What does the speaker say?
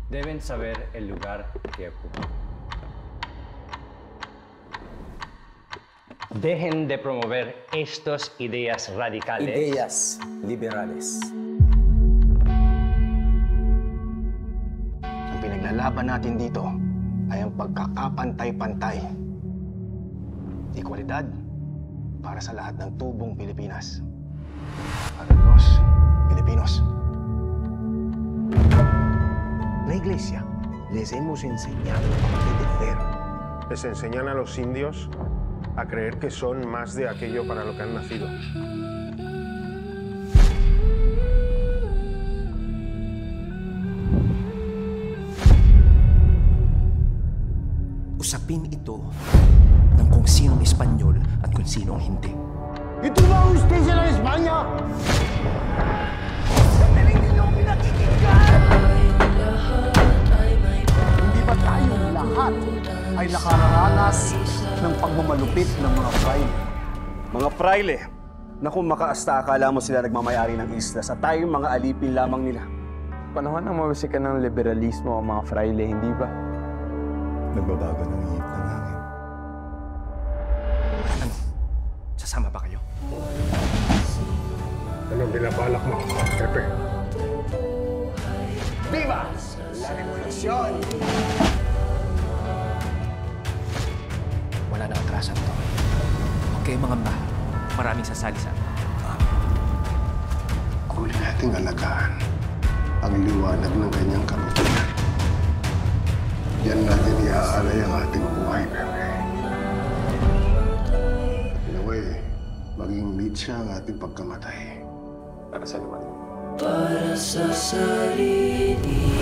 Deben saber el lugar que ocupan. Dejen de promover estas ideas radicales. Ideas liberales. Ang pinaglalaban natin dito ay ang pagkakapantay-pantay. Igualdad para sa lahat ng tubong Pilipinas. Para los Filipinos. La Iglesia les hemos enseñado a obedecer. Les enseñan a los indios a creer que son más de aquello para lo que han nacido. Usapin ito ng kung sinong Espanyol at kung sino ang hindi. Ito ba ang justisya ng Espanya? Pero hindi niyo pinakikinggan! Hindi ba tayong lahat ay nakararanas ng pagmamalupit ng mga fraile? Mga fraile, na kung makaasta akala mo sila nagmamayari ng isla sa tayong mga alipin lamang nila. Panahon ng mawasikan ng liberalismo ang mga fraile, hindi ba? Nagbabago ng ihip ng hangin. Ano? Sasama ba kayo? Anong binabalak mo, Pepe? Viva la revolución! Wala na atrasan to. Huwag kayong mangamba. Maraming sasali sa atin. Huli nating alagaan ang liwanag ng kanyang kabutihan. Yan natin iaalay ang ating buhay, Pepe. In a way, maging lead siya ang ating pagkamatay para sa liwanag. Para sa sarili